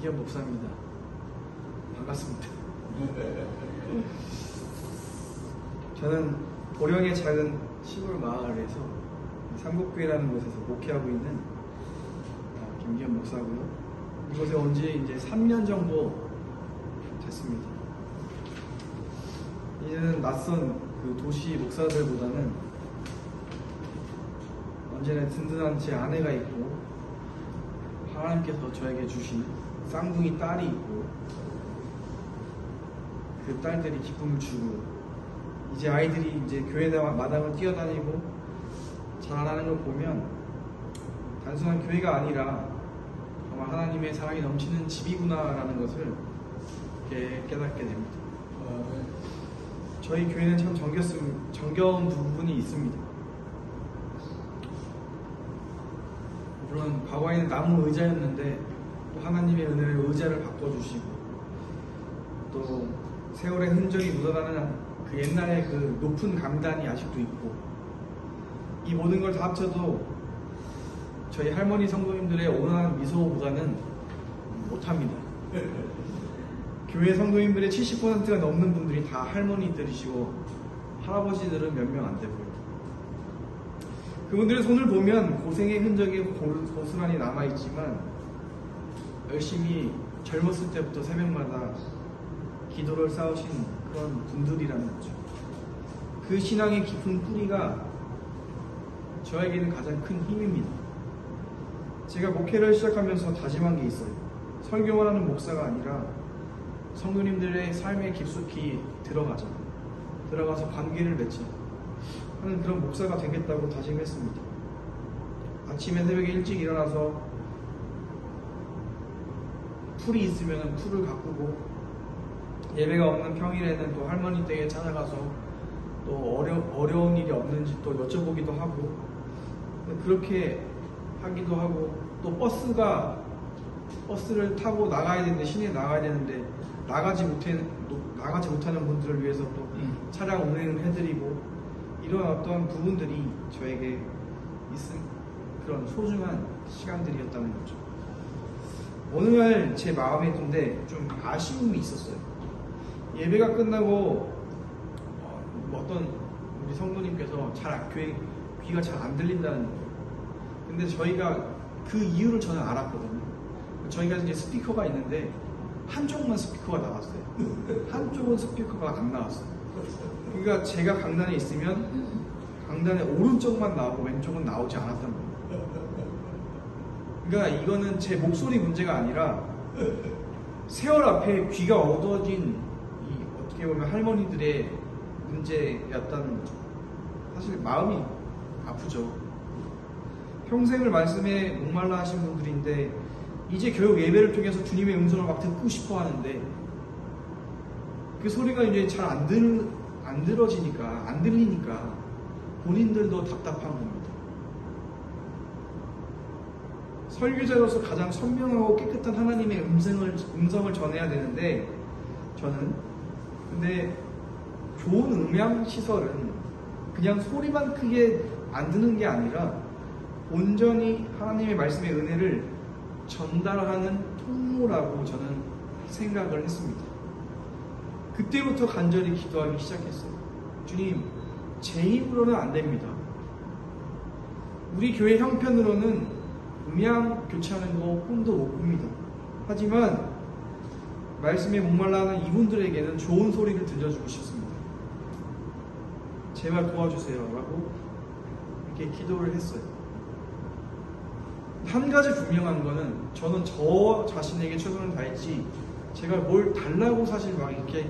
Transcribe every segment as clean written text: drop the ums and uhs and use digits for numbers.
김기현 목사입니다. 반갑습니다. 저는 보령의 작은 시골 마을에서 삼곡교회라는 곳에서 목회하고 있는 김기현 목사고요. 이곳에 온 지 이제 3년 정도 됐습니다. 이제는 낯선 그 도시 목사들보다는 언제나 든든한 제 아내가 있고, 하나님께서 저에게 주신 쌍둥이 딸이 있고, 그 딸들이 기쁨을 주고, 이제 아이들이 이제 교회 마당을 뛰어다니고 자라나는 걸 보면 단순한 교회가 아니라 정말 하나님의 사랑이 넘치는 집이구나라는 것을 깨닫게 됩니다. 저희 교회는 참 정겨운 부분이 있습니다. 물론 과거에는 나무 의자였는데 또 하나님의 은혜로 의자를 바꿔주시고, 또 세월의 흔적이 묻어나는 그 옛날의 그 높은 강단이 아직도 있고, 이 모든 걸 다 합쳐도 저희 할머니 성도님들의 온화한 미소보다는 못합니다. 교회 성도님들의 70%가 넘는 분들이 다 할머니들이시고 할아버지들은 몇 명 안 되고요. 그분들의 손을 보면 고생의 흔적이 고스란히 남아있지만 열심히 젊었을 때부터 새벽마다 기도를 쌓으신 그런 분들이라는 거죠. 그 신앙의 깊은 뿌리가 저에게는 가장 큰 힘입니다. 제가 목회를 시작하면서 다짐한 게 있어요. 설교만 하는 목사가 아니라 성도님들의 삶에 깊숙이 들어가서 관계를 맺자 하는 그런 목사가 되겠다고 다짐했습니다. 아침에 새벽에 일찍 일어나서 풀이 있으면 풀을 가꾸고, 예배가 없는 평일에는 또 할머니 댁에 찾아가서 또 어려운 일이 없는지 또 여쭤보기도 하고, 그렇게 하기도 하고, 또 버스를 타고 나가야 되는데, 시내에 나가야 되는데 나가지 못하는 분들을 위해서 또 차량 운행을 해드리고, 이런 어떤 부분들이 저에게 있은 그런 소중한 시간들이었다는 거죠. 어느 날 제 마음에 든데 좀 아쉬움이 있었어요. 예배가 끝나고 어떤 우리 성도님께서 귀가 잘 안 들린다는 거예요. 근데 저희가 그 이유를 저는 알았거든요. 저희가 이제 스피커가 있는데 한쪽만 스피커가 나왔어요. 한쪽은 스피커가 안 나왔어요. 그러니까 제가 강단에 있으면 강단의 오른쪽만 나오고 왼쪽은 나오지 않았단 말이에요. 그러니까 이거는 제 목소리 문제가 아니라 세월 앞에 귀가 어두워진 어떻게 보면 할머니들의 문제였다는 거죠. 사실 마음이 아프죠. 평생을 말씀에 목말라 하신 분들인데 이제 교육 예배를 통해서 주님의 음성을 막 듣고 싶어 하는데 그 소리가 이제 잘 안 들리니까 본인들도 답답한 겁니다. 설교자로서 가장 선명하고 깨끗한 하나님의 음성을 전해야 되는데 근데 좋은 음향 시설은 그냥 소리만 크게 안 드는 게 아니라 온전히 하나님의 말씀의 은혜를 전달하는 통로라고 저는 생각을 했습니다. 그때부터 간절히 기도하기 시작했어요. 주님, 제 힘으로는 안 됩니다. 우리 교회 형편으로는 음향 교체하는 거 꿈도 못 꿉니다. 하지만 말씀에 목말라하는 이분들에게는 좋은 소리를 들려주고 싶습니다. 제발 도와주세요 라고 이렇게 기도를 했어요. 한 가지 분명한 거는 저는 저 자신에게 최선을 다했지 제가 뭘 달라고 사실 막 이렇게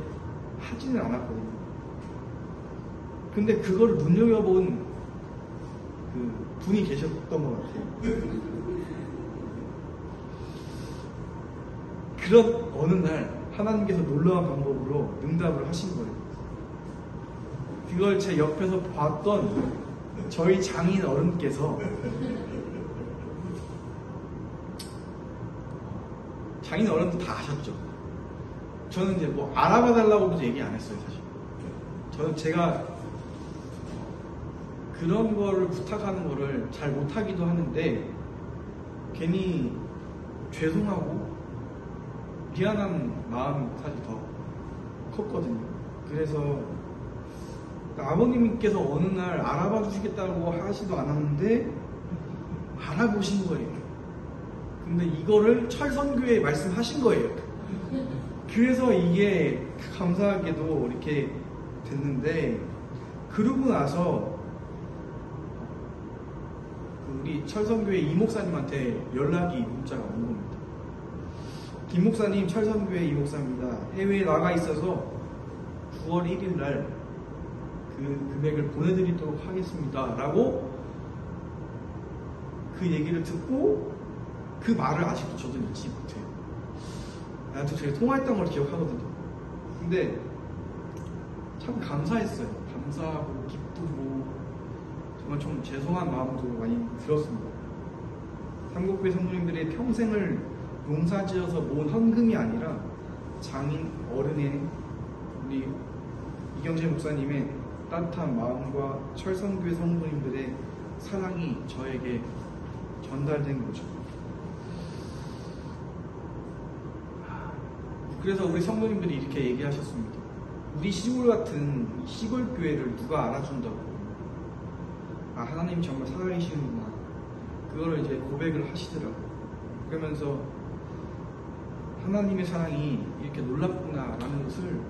하지는 않았거든요. 근데 그걸 눈여겨본 그 분이 계셨던 것 같아요. 그런 어느 날 하나님께서 놀라운 방법으로 응답을 하신 거예요. 그걸 제 옆에서 봤던 저희 장인 어른께서, 장인 어른도 다 아셨죠. 저는 이제 뭐 알아봐 달라고도 얘기 안 했어요, 사실. 저는 제가 그런 거를 부탁하는 거를 잘 못하기도 하는데 괜히 죄송하고 미안한 마음이 사실 더 컸거든요. 그래서 아버님께서 어느 날 알아봐 주시겠다고 하시도 않았는데 알아보신 거예요. 근데 이거를 철선교회에 말씀하신 거예요. 그래서 이게 감사하게도 이렇게 됐는데, 그러고 나서 우리 철선교회 이 목사님한테 연락이 문자가 온 겁니다. 김 목사님, 철선교회 이 목사입니다. 해외에 나가 있어서 9월 1일 날 그 금액을 보내드리도록 하겠습니다 라고 그 얘기를 듣고, 그 말을 아직도 저도 잊지 못해요. 나한테 제가 통화했던 걸 기억하거든요. 근데 참 감사했어요. 감사하고 기쁘고 정말 좀 죄송한 마음도 많이 들었습니다. 삼국교회 성도님들의 평생을 농사지어서 모은 헌금이 아니라 장인 어른의 우리 이경재 목사님의 따뜻한 마음과 철선교회 성도님들의 사랑이 저에게 전달된 거죠. 그래서 우리 성도님들이 이렇게 얘기하셨습니다. 우리 시골 같은 시골 교회를 누가 알아준다고. 아, 하나님 정말 살아계시는구나. 그거를 이제 고백을 하시더라고요. 그러면서 하나님의 사랑이 이렇게 놀랍구나 라는 것을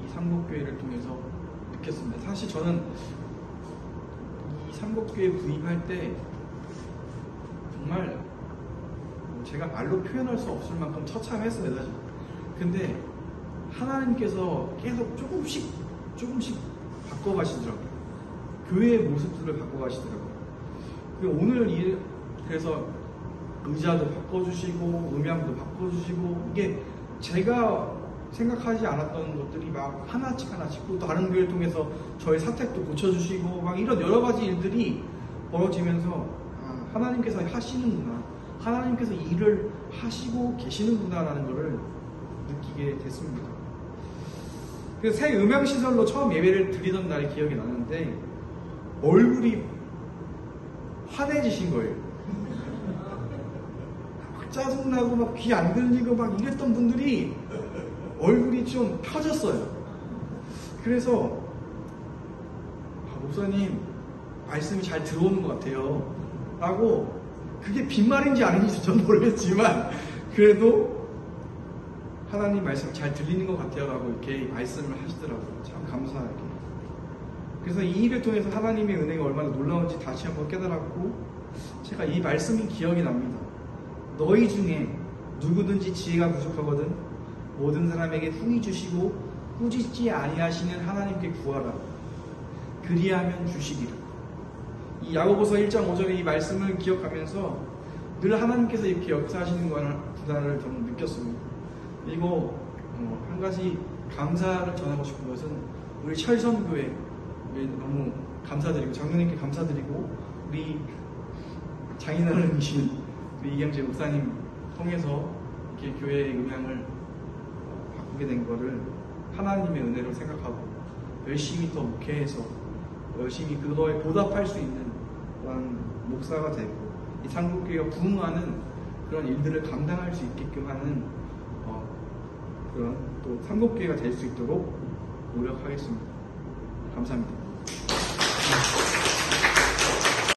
이 삼복교회를 통해서 느꼈습니다. 사실 저는 이 삼복교회 부임할 때 정말 제가 말로 표현할 수 없을 만큼 처참했어요, 사실. 근데 하나님께서 계속 조금씩 바꿔가시더라고요. 교회의 모습들을 바꿔가시더라고요. 그래서 의자도 바꿔주시고 음향도 바꿔주시고, 이게 제가 생각하지 않았던 것들이 막 하나씩 또 다른 교회를 통해서 저의 사택도 고쳐주시고 막 이런 여러 가지 일들이 벌어지면서 하나님께서 하시는구나, 하나님께서 일을 하시고 계시는구나 라는 것을 느끼게 됐습니다. 그래서 새 음향시설로 처음 예배를 드리던 날이 기억이 나는데 얼굴이 환해지신 거예요. 막 짜증나고 막 귀 안 들리고 막 이랬던 분들이 얼굴이 좀 펴졌어요. 그래서 목사님 말씀이 잘 들어오는 것 같아요 라고, 그게 빈말인지 아닌지 전 모르겠지만 그래도 하나님 말씀 잘 들리는 것 같아요 라고 이렇게 말씀을 하시더라고요. 참 감사하게. 그래서 이 일을 통해서 하나님의 은혜가 얼마나 놀라운지 다시 한번 깨달았고, 제가 이 말씀이 기억이 납니다. 너희 중에 누구든지 지혜가 부족하거든 모든 사람에게 풍이 주시고 꾸짖지 아니하시는 하나님께 구하라. 그리하면 주시리라. 이 야고보서 1장 5절의 이 말씀을 기억하면서 늘 하나님께서 이렇게 역사하시는 구나를 저는 느꼈습니다. 그리고 한 가지 감사를 전하고 싶은 것은 우리 철선교회 너무 감사드리고, 장로님께 감사드리고, 우리 장인어른이신 우리 이경재 목사님 통해서 이렇게 교회의 음향을 바꾸게 된 거를 하나님의 은혜로 생각하고 열심히 더 목회해서 열심히 그거에 보답할 수 있는 그런 목사가 되고, 이 삼국교회가 부흥하는 그런 일들을 감당할 수 있게끔 하는 그런 또 삼국교회가 될 수 있도록 노력하겠습니다. 감사합니다.